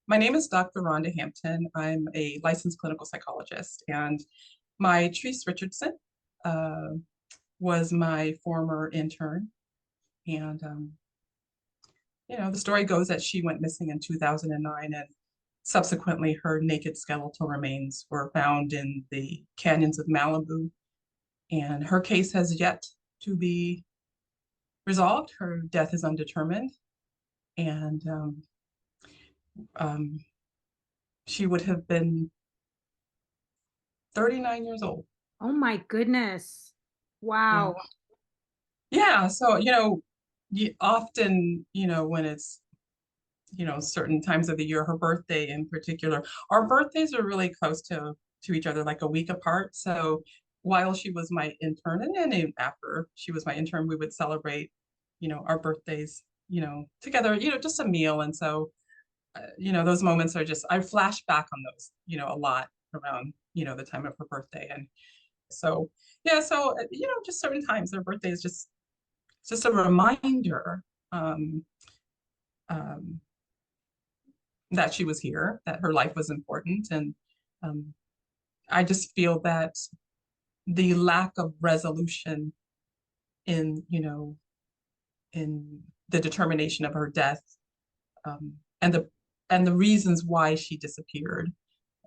My name is Dr. Ronda Hampton. I'm a licensed clinical psychologist, and my Mitrice Richardson uh, was my former intern. And the story goes that she went missing in 2009, and subsequently her naked skeletal remains were found in the canyons of Malibu. And her case has yet to be resolved. Her death is undetermined, and um, she would have been 39 years old. Oh my goodness. Yeah. Wow. Yeah. So, you often, when it's, certain times of the year, her birthday in particular, our birthdays are really close to each other, like a week apart. So while she was my intern and then after she was my intern, we would celebrate, our birthdays, together, just a meal. And so, those moments are just, I flash back on those, a lot around, the time of her birthday. And so, yeah, so, just certain times, her birthday is just a reminder um, um, that she was here, that her life was important. And um, I just feel that the lack of resolution in, in the determination of her death um, and the reasons why she disappeared.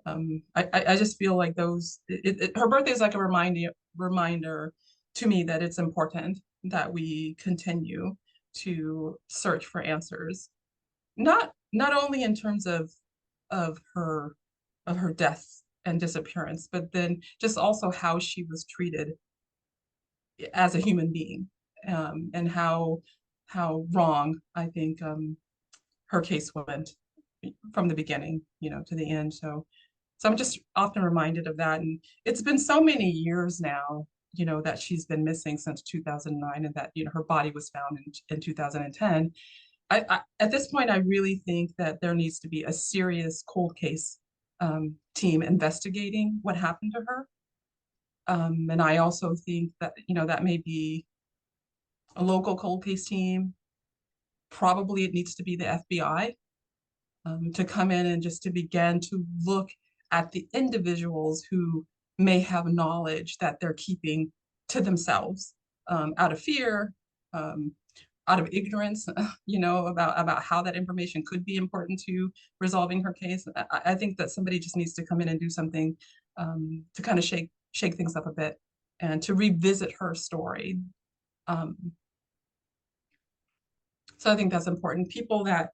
I just feel like her birthday is like a reminder to me that it's important that we continue to search for answers, not only in terms of her of her death and disappearance, but then just also how she was treated as a human being, and how wrong I think her case went from the beginning, to the end. So I'm just often reminded of that. And it's been so many years now, that she's been missing since 2009, and that, her body was found in 2010. At this point, I really think that there needs to be a serious cold case team investigating what happened to her. And I also think that, that may be a local cold case team. Probably it needs to be the FBI to come in and just to begin to look at the individuals who may have knowledge that they're keeping to themselves, out of fear, um, out of ignorance, about how that information could be important to resolving her case. I think that somebody just needs to come in and do something to kind of shake things up a bit and to revisit her story. Um, so I think that's important. People that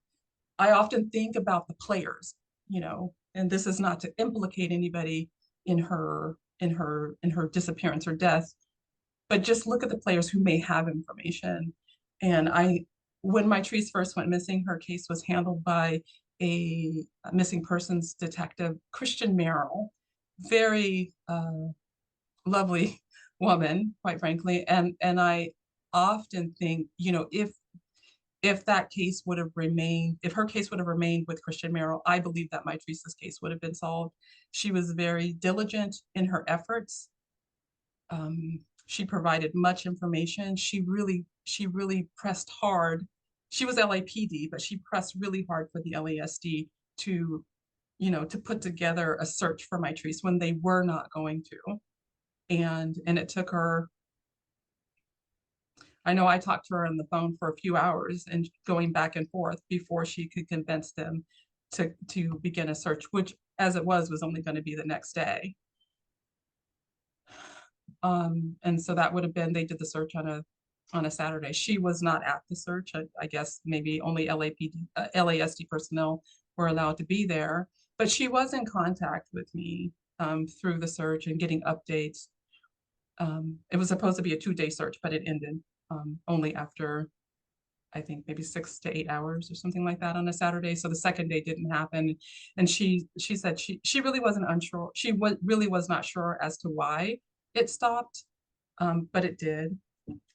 I often think about the players, and this is not to implicate anybody in her disappearance or death, but just look at the players who may have information. And when Mitrice first went missing, her case was handled by a missing persons detective, Christian Merrill, very lovely woman, quite frankly. And I often think, if that case would have remained, if her case would have remained with Christian Merrill, I believe that Mitrice's case would have been solved. She was very diligent in her efforts. She provided much information. She really pressed hard. She was LAPD, but she pressed really hard for the LASD to put together a search for Mitrice when they were not going to. And it took her, I know I talked to her on the phone for a few hours and going back and forth before she could convince them to begin a search, which as it was only going to be the next day. And so that would have been, they did the search on a Saturday. She was not at the search. I guess maybe only LAPD, LASD personnel were allowed to be there, but she was in contact with me through the search and getting updates. It was supposed to be a 2-day search, but it ended only after, I think, maybe 6 to 8 hours or something like that on a Saturday. So the second day didn't happen, and she said she really wasn't unsure. Really was not sure as to why it stopped, but it did.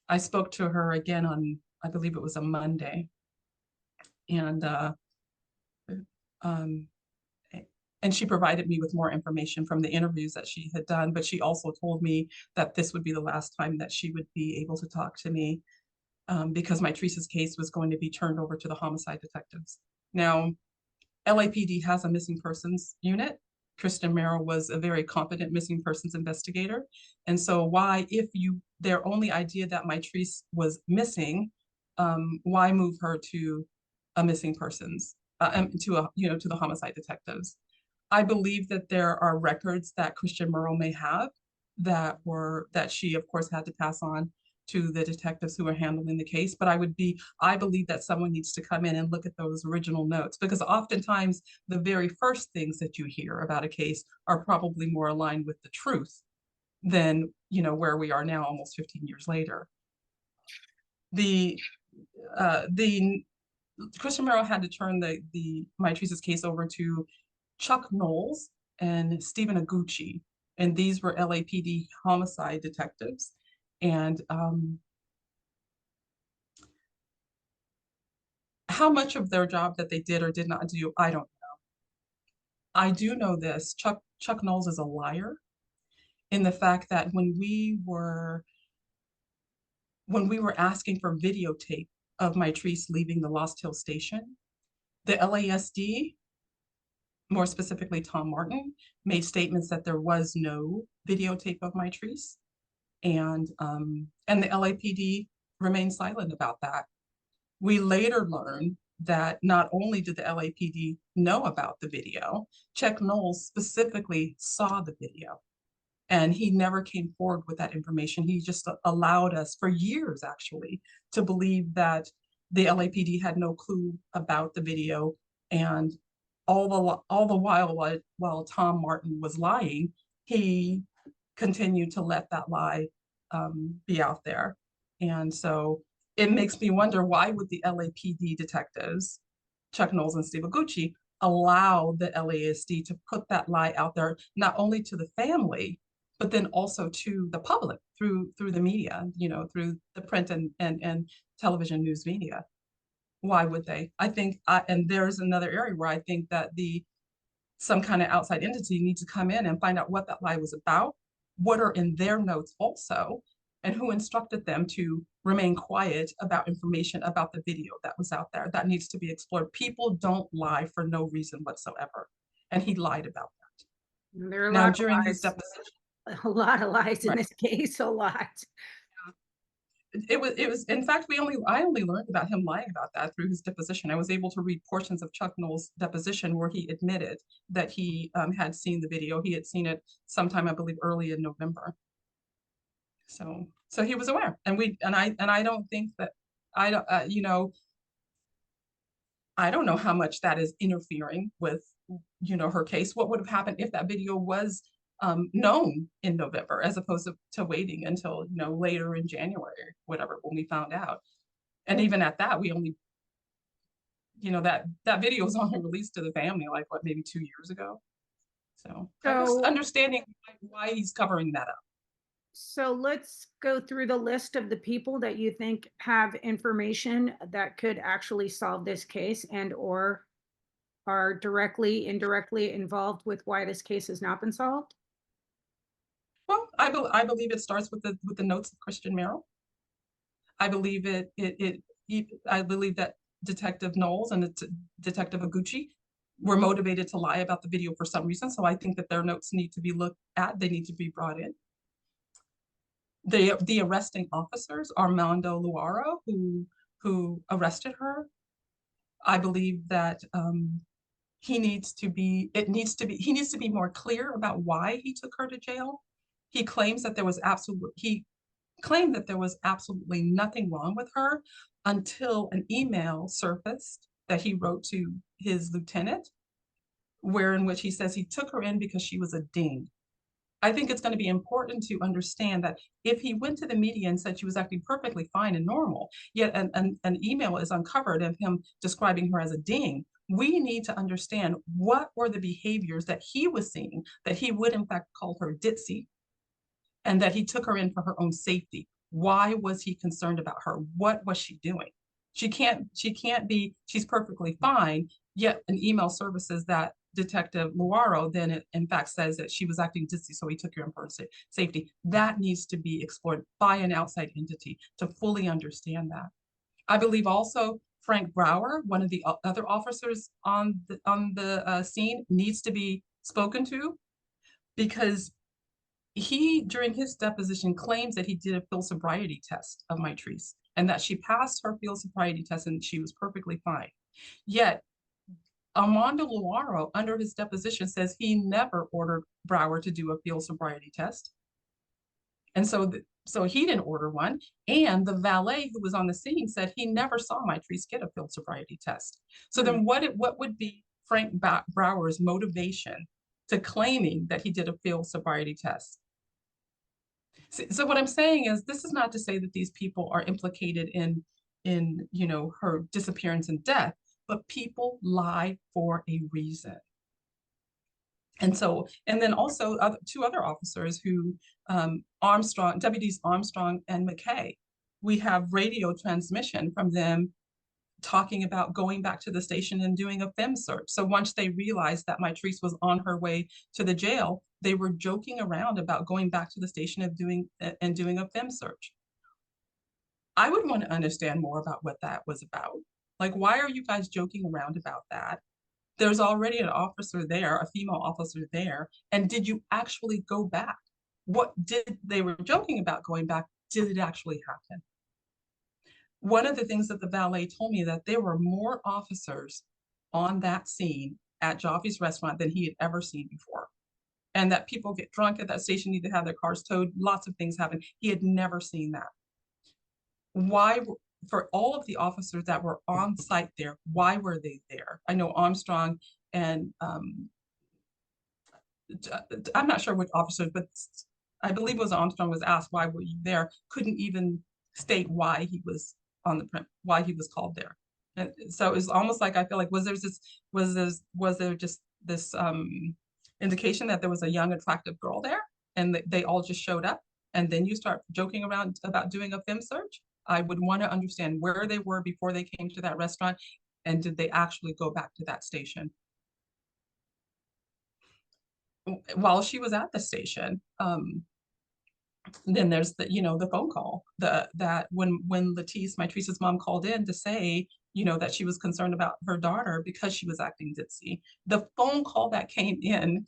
I spoke to her again on, I believe it was a Monday, and um, and she provided me with more information from the interviews that she had done. But she also told me that this would be the last time that she would be able to talk to me, because Mitrice's case was going to be turned over to the homicide detectives. Now, LAPD has a missing persons unit. Kristen Merrill was a very competent missing persons investigator. And so why, if their only idea that Mitrice was missing, why move her to a missing persons, to the homicide detectives? I believe that there are records that Christian Merle may have that she, of course, had to pass on to the detectives who are handling the case. But I believe that someone needs to come in and look at those original notes, because oftentimes the very first things that you hear about a case are probably more aligned with the truth than, where we are now, almost 15 years later. The Christian Merrill had to turn the Mitrice's case over to Chuck Knowles and Stephen Aguchi, and these were LAPD homicide detectives. And how much of their job that they did or did not do, I don't know. I do know this: Chuck Knowles is a liar, in the fact that when we were asking for videotape of Mitrice leaving the Lost Hill station, the LASD, more specifically Tom Martin, made statements that there was no videotape of Mitrice, and the LAPD remained silent about that. We later learned that not only did the LAPD know about the video, Chuck Knowles specifically saw the video, and he never came forward with that information. He just allowed us for years, actually, to believe that the LAPD had no clue about the video, and all the while Tom Martin was lying, he continued to let that lie be out there. And so it makes me wonder, why would the LAPD detectives, Chuck Knowles and Steve Aguchi, allow the LASD to put that lie out there, not only to the family, but then also to the public through the media, through the print and television news media? Why would they? I think, and there's another area where I think that some kind of outside entity needs to come in and find out what that lie was about, what are in their notes also, and who instructed them to remain quiet about information about the video that was out there. That needs to be explored. People don't lie for no reason whatsoever. And he lied about that. There are a Now, lot of during his lies. deposition, A lot of lies in right, this case, a lot. it was in fact, I only learned about him lying about that through his deposition. I was able to read portions of Chuck Knowles' deposition where he admitted that he had seen the video. He had seen it sometime, I believe, early in November. So he was aware, and I don't think that, I don't I don't know how much that is interfering with her case. What would have happened if that video was known in November, as opposed to waiting until later in January, whatever, when we found out? And even at that, we only, that video was only released to the family, like, what, maybe 2 years ago. So So, understanding why he's covering that up. so let's go through the list of the people that you think have information that could actually solve this case and or are directly, indirectly involved with why this case has not been solved. Well, I believe it starts with the notes of Christian Merrill. I believe I believe that Detective Knowles and Detective Aguchi were motivated to lie about the video for some reason. So I think that their notes need to be looked at. They need to be brought in. The arresting officers, Armando Luaro, who arrested her, I believe that he needs to be more clear about why he took her to jail. He claims that he claimed that there was absolutely nothing wrong with her until an email surfaced that he wrote to his lieutenant, in which he says he took her in because she was a ding. I think it's going to be important to understand that if he went to the media and said she was acting perfectly fine and normal, yet an email is uncovered of him describing her as a ding, we need to understand what were the behaviors that he was seeing, that he would in fact call her ditzy, and that he took her in for her own safety. Why was he concerned about her? What was she doing? She can't be, she's perfectly fine, yet an email services that Detective Luaro then in fact says that she was acting ditzy, so he took her in for safety. That needs to be explored by an outside entity to fully understand that. I believe also Frank Brower, one of the other officers on the scene, needs to be spoken to, because he, during his deposition, claims that he did a field sobriety test of Mitrice and that she passed her field sobriety test and she was perfectly fine. Yet Armando Luaro, under his deposition, says he never ordered Brower to do a field sobriety test. And so he didn't order one. And the valet who was on the scene said he never saw Mitrice get a field sobriety test. So then what would be Frank Brower's motivation to claiming that he did a field sobriety test? So what I'm saying is, this is not to say that these people are implicated in her disappearance and death, but people lie for a reason. And so, and then also two other officers who, Armstrong, deputies Armstrong and McKay, we have radio transmission from them talking about going back to the station and doing a FEM search. So once they realized that Mitrice was on her way to the jail, they were joking around about going back to the station and doing a FEM search. I would want to understand more about what that was about. Like, why are you guys joking around about that? There's already an officer there, a female officer there, and did you actually go back? What did they were joking about going back? Did it actually happen? One of the things that the valet told me, that there were more officers on that scene at Joffy's restaurant than he had ever seen before. And that people get drunk at that station, need to have their cars towed, lots of things happen. He had never seen that. Why, for all of the officers that were on site there, why were they there? I know Armstrong and I'm not sure which officers, but I believe it was Armstrong was asked, why were you there? Couldn't even state why he was on the why he was called there. And so it's almost like, I feel like, was there just this indication that there was a young attractive girl there and they all just showed up, and then you start joking around about doing a FEM search? I would want to understand where they were before they came to that restaurant, and did they actually go back to that station? While she was at the station, then there's the phone call that when Mitrice's mom called in to say, that she was concerned about her daughter because she was acting ditzy. The phone call that came in,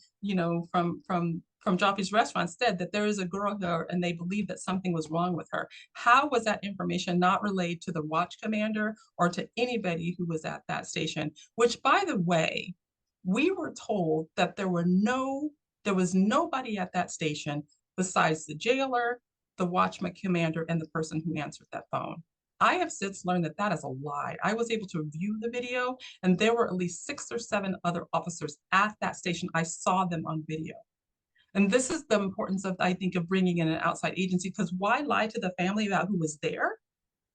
from Joffy's restaurant said that there is a girl here and they believe that something was wrong with her. How was that information not relayed to the watch commander or to anybody who was at that station? Which, by the way, we were told that there was nobody at that station besides the jailer, the watchman commander, and the person who answered that phone. I have since learned that that is a lie. I was able to view the video, and there were at least 6 or 7 other officers at that station. I saw them on video. And this is the importance of, I think, of bringing in an outside agency, because why lie to the family about who was there?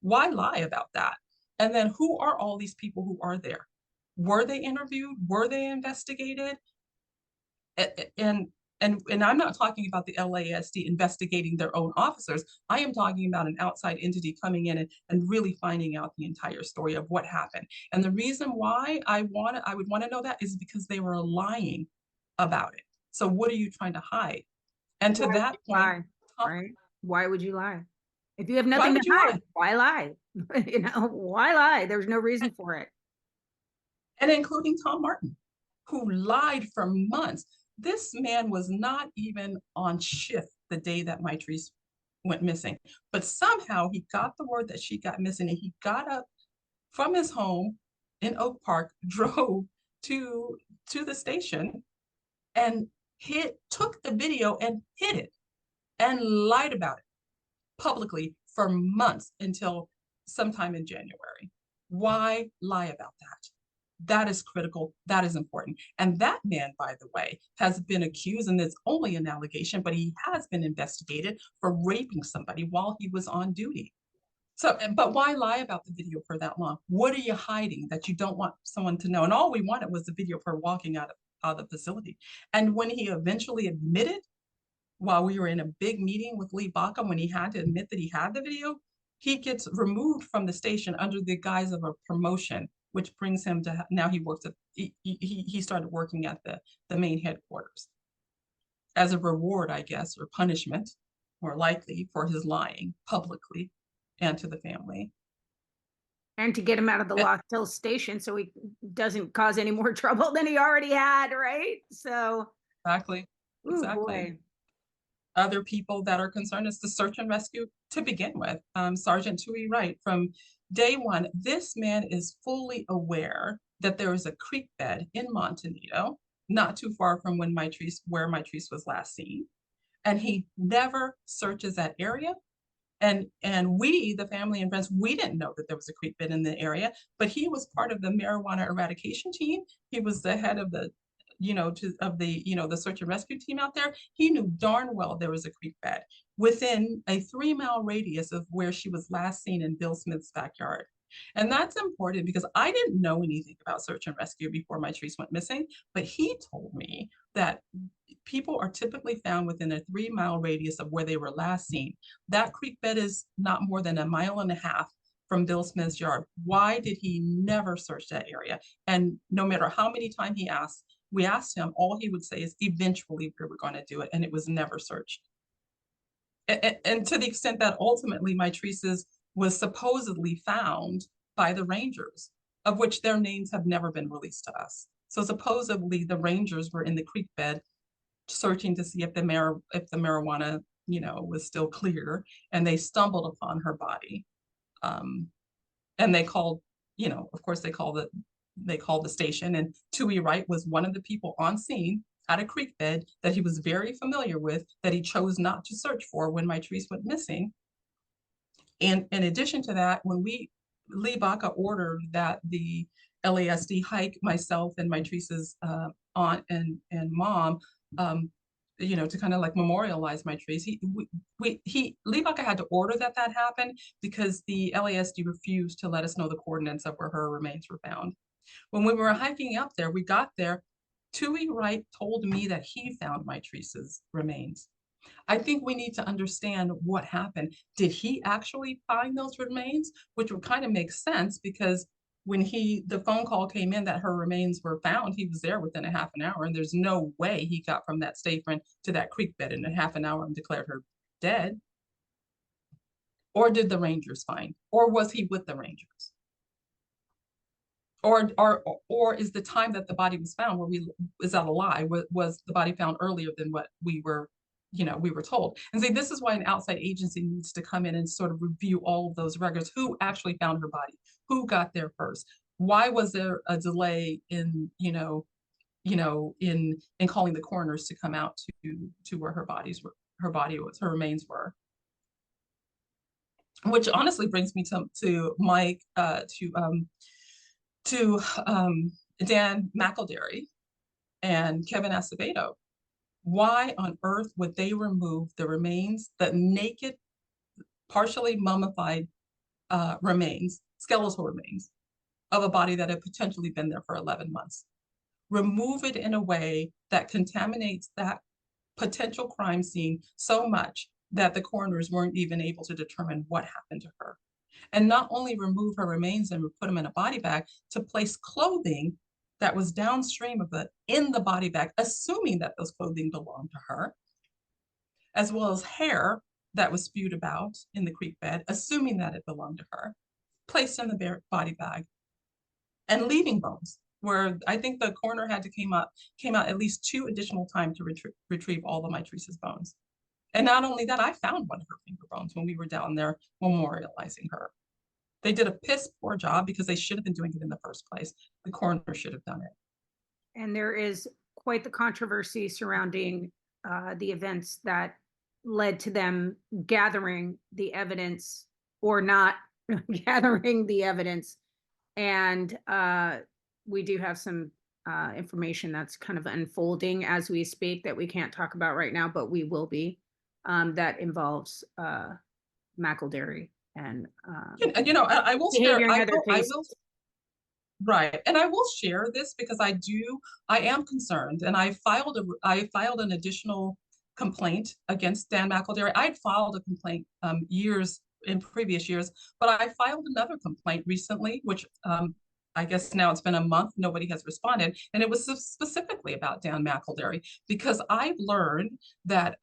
Why lie about that? And then who are all these people who are there? Were they interviewed? Were they investigated? And I'm not talking about the LASD investigating their own officers. I am talking about an outside entity coming in and really finding out the entire story of what happened. And the reason why I would want to know that is because they were lying about it. So what are you trying to hide? And to that point, right? Why would you lie? If you have why nothing to would you hide, lie? why lie? Why lie? There's no reason for it. And including Tom Martin, who lied for months. This man was not even on shift the day that Mitrice went missing, but somehow he got the word that she got missing, and he got up from his home in Oak Park, drove to the station, and took the video and hid it and lied about it publicly for months until sometime in January. Why lie about that? That is critical. That is important. And that man, by the way, has been accused, and it's only an allegation, but he has been investigated for raping somebody while he was on duty. So, but why lie about the video for that long? What are you hiding that you don't want someone to know? And all we wanted was the video of her walking out of the facility. And when he eventually admitted, while we were in a big meeting with Lee Bacum, when he had to admit that he had the video, he gets removed from the station under the guise of a promotion, which brings him to, now he works at, he started working at the main headquarters as a reward, I guess, or punishment, more likely, for his lying publicly and to the family. And to get him out of the E- Lost Hill station so he doesn't cause any more trouble than he already had, right? So, Exactly, oh exactly. boy. Other people that are concerned is the search and rescue to begin with. Sergeant Tui Wright, from day one, this man is fully aware that there is a creek bed in Montanito, not too far from where Mitrice was last seen. And he never searches that area. And we, the family and friends, we didn't know that there was a creek bed in the area, but he was part of the marijuana eradication team. He was the head of the, the search and rescue team out there. He knew darn well there was a creek bed within a 3 mile radius of where she was last seen in Bill Smith's backyard. And that's important because I didn't know anything about search and rescue before Mitrice went missing, but he told me that people are typically found within a 3 mile radius of where they were last seen. That creek bed is not more than a mile and a half from Bill Smith's yard. Why did he never search that area? And no matter how many times we asked him, all he would say is eventually we were going to do it, and it was never searched. And to the extent that ultimately Mitrice's was supposedly found by the Rangers, of which their names have never been released to us. So supposedly the Rangers were in the creek bed searching to see if the marijuana, was still clear, and they stumbled upon her body. And they called, of course, they called the station, and Tui Wright was one of the people on scene at a creek bed that he was very familiar with, that he chose not to search for when Mitrice went missing. And in addition to that, when Lee Baca ordered that the LASD hike myself and Mitrice's aunt and mom, to kind of like memorialize Mitrice, Lee Baca had to order that happen because the LASD refused to let us know the coordinates of where her remains were found. When we were hiking up there, we got there. Tui Wright told me that he found Mitrice's remains. I think we need to understand what happened. Did he actually find those remains? Which would kind of make sense because when the phone call came in that her remains were found, he was there within a half an hour, and there's no way he got from that station to that creek bed in a half an hour and declared her dead. Or did the Rangers find? Or was he with the Rangers? Or is the time that the body was found is that a lie? Was the body found earlier than what we were told? And see, this is why an outside agency needs to come in and sort of review all of those records. Who actually found her body? Who got there first? Why was there a delay in in calling the coroners to come out to where her remains were? Which honestly brings me to Mike to Dan McElderry and Kevin Acevedo. Why on earth would they remove the remains, the naked, partially mummified remains, skeletal remains of a body that had potentially been there for 11 months? Remove it in a way that contaminates that potential crime scene so much that the coroners weren't even able to determine what happened to her. And not only remove her remains and put them in a body bag, to place clothing that was downstream of in the body bag, assuming that those clothing belonged to her, as well as hair that was spewed about in the creek bed, assuming that it belonged to her, placed in the body bag, and leaving bones, where I think the coroner had to came out at least 2 additional times to retrieve all of Mitrice's bones. And not only that, I found one of her finger bones when we were down there memorializing her. They did a piss poor job because they should have been doing it in the first place. The coroner should have done it. And there is quite the controversy surrounding the events that led to them gathering the evidence or not gathering the evidence. And we do have some information that's kind of unfolding as we speak that we can't talk about right now, but we will be, that involves McElderry and I will share. behavior in other I cases. will. Right, and I will share this because I am concerned, and I filed an additional complaint against Dan McElderry. I'd filed a complaint years in previous years, but I filed another complaint recently, which I guess now it's been a month, nobody has responded, and it was specifically about Dan McElderry because I've learned that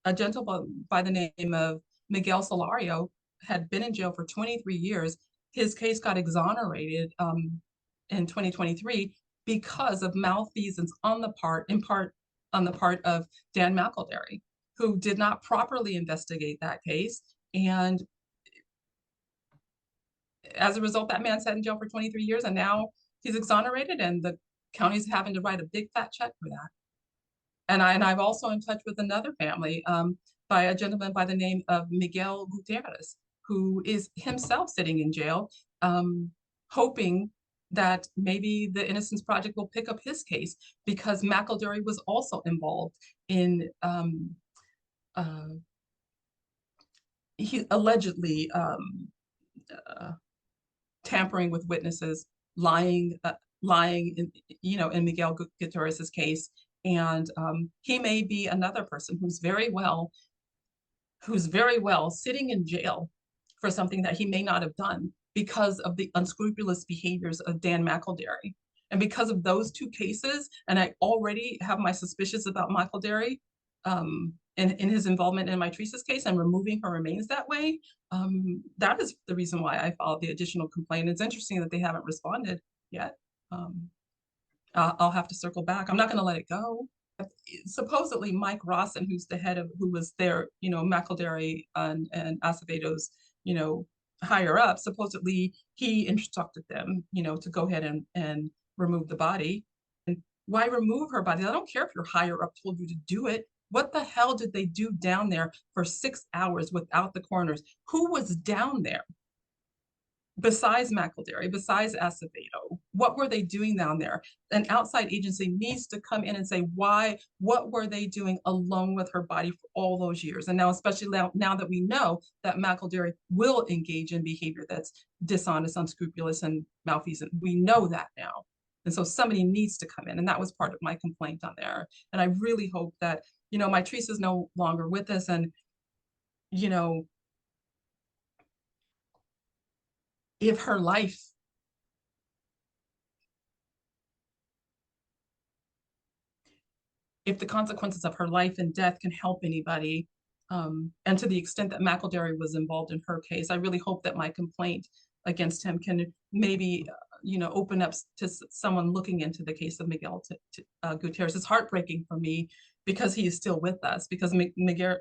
a gentleman by the name of Miguel Solario had been in jail for 23 years. his case got exonerated in 2023 because of malfeasance on the part, in part, on the part of Dan McElderry, who did not properly investigate that case. And as a result, that man sat in jail for 23 years, and now he's exonerated, and the county's having to write a big fat check for that. And I've also in touch with another family by a gentleman by the name of Miguel Gutierrez, who is himself sitting in jail, hoping that maybe the Innocence Project will pick up his case, because McElderry was also involved in he allegedly uh, tampering with witnesses, lying in, in Miguel Gutierrez's case. And he may be another person who's very well sitting in jail for something that he may not have done because of the unscrupulous behaviors of Dan McElderry. And because of those two cases, and I already have my suspicions about McElderry in his involvement in Mitrice's case and removing her remains that way, that is the reason why I filed the additional complaint. It's interesting that they haven't responded yet. I'll have to circle back. I'm not going to let it go. Supposedly Mike Rawson, who was there, McElderry and Acevedo's, higher up, supposedly he instructed them, to go ahead and remove the body. And why remove her body? I don't care if your higher up told you to do it. What the hell did they do down there for 6 hours without the coroners? Who was down there besides McElderry, besides Acevedo? What were they doing down there? An outside agency needs to come in and say, why, what were they doing alone with her body for all those years? And now, especially now that we know that McElderry will engage in behavior that's dishonest, unscrupulous, and malfeasant. We know that now. And so somebody needs to come in. And that was part of my complaint on there. And I really hope that, Mitrice is no longer with us. And, if her life if the consequences of her life and death can help anybody, and to the extent that McElderry was involved in her case, I really hope that my complaint against him can maybe, open up to someone looking into the case of Miguel Gutierrez. It's heartbreaking for me because he is still with us, because Miguel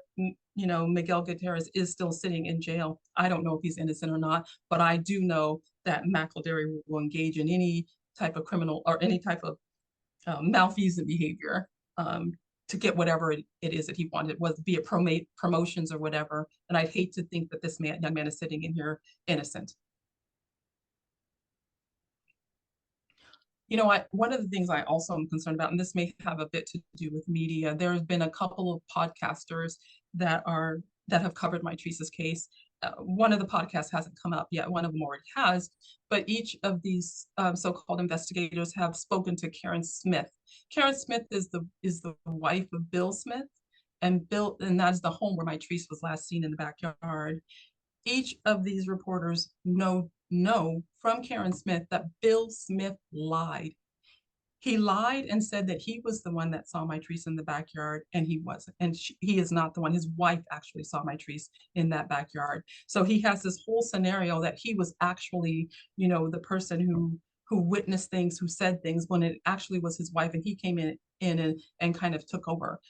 Gutierrez is still sitting in jail. I don't know if he's innocent or not, but I do know that McElderry will engage in any type of criminal or any type of malfeasant behavior to get whatever it is that he wanted, was be it promotions or whatever. And I'd hate to think that this young man is sitting in here innocent. One of the things I also am concerned about, and this may have a bit to do with media, there have been a couple of podcasters that have covered Mitrice's case. One of the podcasts hasn't come up yet. One of them already has, but each of these so-called investigators have spoken to Karen Smith. Karen Smith is the wife of Bill Smith, and that is the home where Mitrice was last seen in the backyard. Each of these reporters know from Karen Smith that Bill Smith lied. He lied and said that he was the one that saw Mitrice in the backyard, and he wasn't. And he is not the one. His wife actually saw Mitrice in that backyard. So he has this whole scenario that he was actually, the person who witnessed things, who said things, when it actually was his wife, and he came in and kind of took over.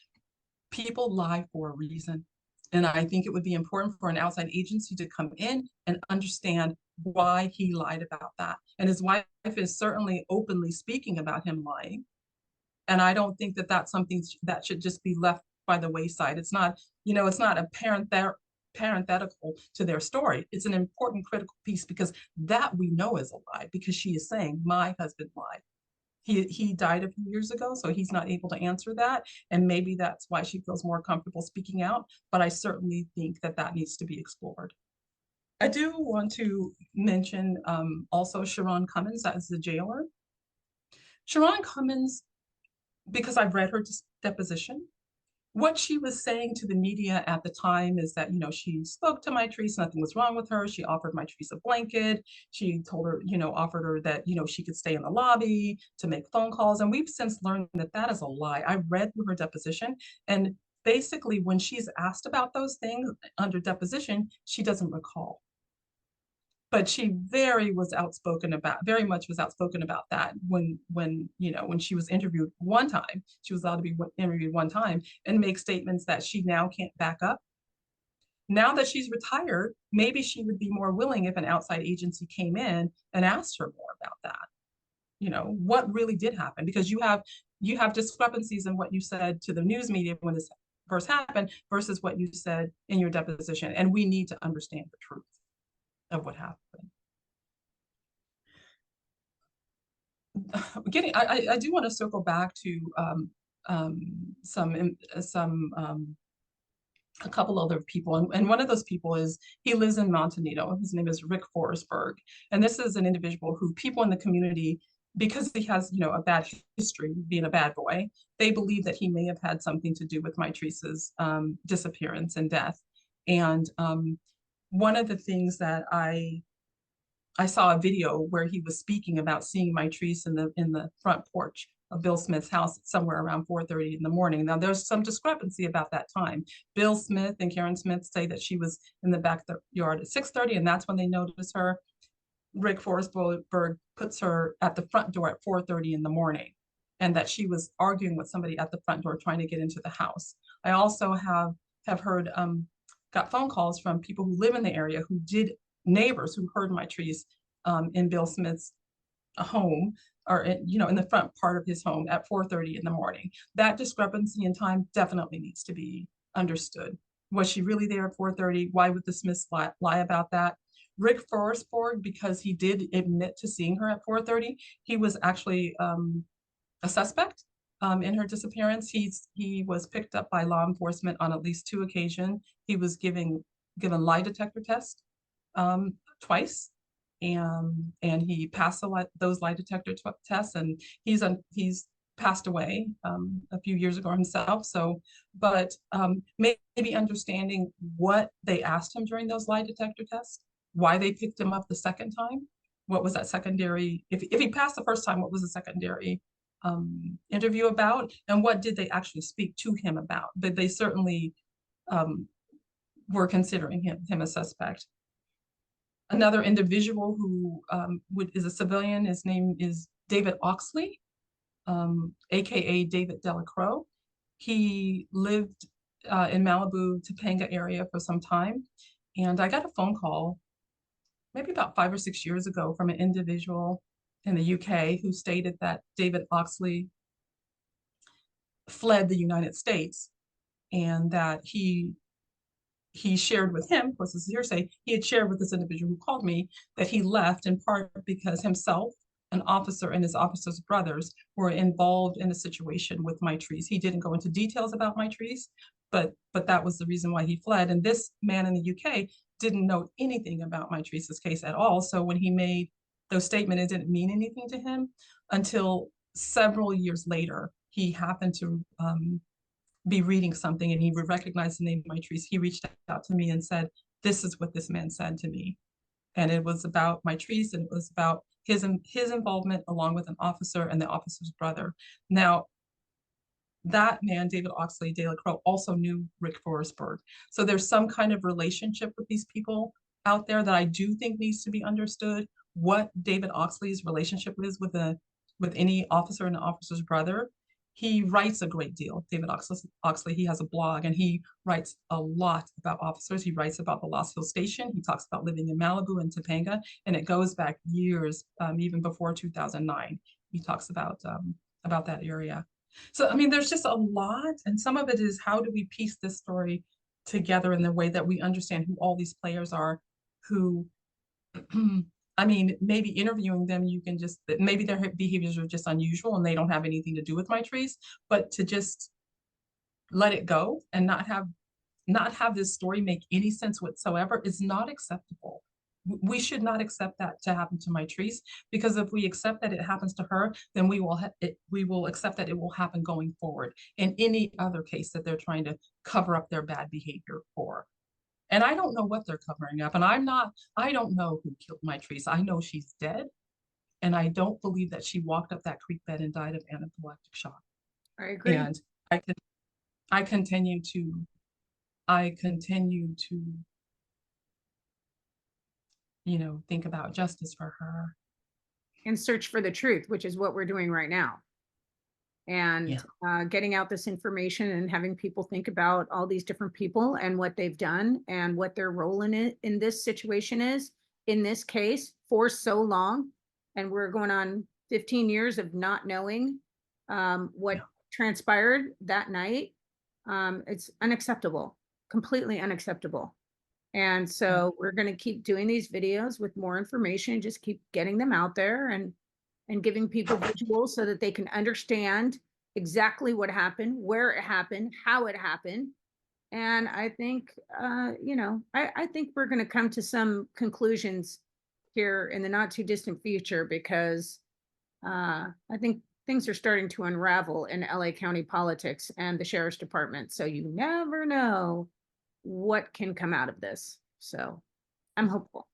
People lie for a reason. And I think it would be important for an outside agency to come in and understand why he lied about that. And his wife is certainly openly speaking about him lying. And I don't think that that's something that should just be left by the wayside. It's not, it's not a parenthetical to their story. It's an important critical piece, because that we know is a lie, because she is saying my husband lied. He died a few years ago, so he's not able to answer that. And maybe that's why she feels more comfortable speaking out. But I certainly think that needs to be explored. I do want to mention also Sharon Cummins, that is the jailer. Sharon Cummins, because I've read her deposition, what she was saying to the media at the time is that, she spoke to Mitrice, nothing was wrong with her. She offered Mitrice a blanket. She told her, offered her that, she could stay in the lobby to make phone calls. And we've since learned that that is a lie. I read through her deposition, and basically when she's asked about those things under deposition, she doesn't recall. but she very much was outspoken about that when she was interviewed one time. She was allowed to be interviewed one time and make statements that she now can't back up. Now that she's retired, maybe she would be more willing if an outside agency came in and asked her more about that. What really did happen, because you have discrepancies in what you said to the news media when this first happened versus what you said in your deposition, and we need to understand the truth of what happened. I do want to circle back to a couple other people, and one of those people is, he lives in Montanito. His name is Rick Forsberg, and this is an individual who people in the community, because he has a bad history being a bad boy, they believe that he may have had something to do with Mitrice's disappearance and death. And one of the things that I saw a video where he was speaking about seeing Mitrice in the front porch of Bill Smith's house somewhere around 4:30 in the morning. Now, there's some discrepancy about that time. Bill Smith and Karen Smith say that she was in the backyard at 6:30, and that's when they noticed her. Rick Forsberg puts her at the front door at 4:30 in the morning, and that she was arguing with somebody at the front door trying to get into the house. I also have heard got phone calls from people who live in the area neighbors who heard Mitrice in Bill Smith's home, or in the front part of his home at 4:30 in the morning. That discrepancy in time definitely needs to be understood. Was she really there at 4:30? Why would the Smiths lie about that? Rick Forsberg, because he did admit to seeing her at 4:30, he was actually a suspect in her disappearance. He was picked up by law enforcement on at least 2 occasions. He was given lie detector tests twice, and he passed those lie detector tests, and he's passed away a few years ago himself. So, but maybe understanding what they asked him during those lie detector tests, why they picked him up the second time, what was that secondary, if he passed the first time, what was the secondary interview about, and what did they actually speak to him about? But they certainly were considering him a suspect. Another individual who is a civilian, his name is David Oxley, aka David Delacroix. He lived in Malibu, Topanga area for some time, and I got a phone call maybe about 5 or 6 years ago from an individual in the UK who stated that David Oxley fled the United States, and that he shared with him, of course this is hearsay, he had shared with this individual who called me that he left in part because himself, an officer, and his officer's brothers were involved in a situation with Mitrice. He didn't go into details about Mitrice, but that was the reason why he fled. And this man in the UK didn't know anything about Mitrice's case at all. So when he made those statements, it didn't mean anything to him until several years later. He happened to be reading something, and he would recognize the name Mitrice. He reached out to me and said, "This is what this man said to me." And it was about Mitrice, and it was about his involvement along with an officer and the officer's brother. Now, that man, David Oxley Delacroix, also knew Rick Forsberg. So there's some kind of relationship with these people out there that I do think needs to be understood. What David Oxley's relationship is with any officer and the officer's brother. He writes a great deal. David Oxley, he has a blog, and he writes a lot about officers. He writes about the Lost Hill Station. He talks about living in Malibu and Topanga, and it goes back years, even before 2009. He talks about that area. So, I mean, there's just a lot, and some of it is, how do we piece this story together in the way that we understand who all these players are, who I mean, maybe interviewing them, you can just, maybe their behaviors are just unusual and they don't have anything to do with Mitrice, but to just let it go and not have this story make any sense whatsoever is not acceptable. We should not accept that to happen to Mitrice, because if we accept that it happens to her, then we will accept that it will happen going forward in any other case that they're trying to cover up their bad behavior for. And I don't know what they're covering up. And I don't know who killed Mitrice. I know she's dead. And I don't believe that she walked up that creek bed and died of anaphylactic shock. I agree. And I continue to think about justice for her. And search for the truth, which is what we're doing right now. Yeah. And getting out this information and having people think about all these different people and what they've done and what their role in it in this situation is in this case for so long. And we're going on 15 years of not knowing what Yeah. transpired that night. It's unacceptable, completely unacceptable. And Yeah. so we're going to keep doing these videos with more information, just keep getting them out there and giving people visuals so that they can understand exactly what happened, where it happened, how it happened. And I think, I think we're going to come to some conclusions here in the not too distant future because I think things are starting to unravel in LA County politics and the sheriff's department. So you never know what can come out of this. So I'm hopeful.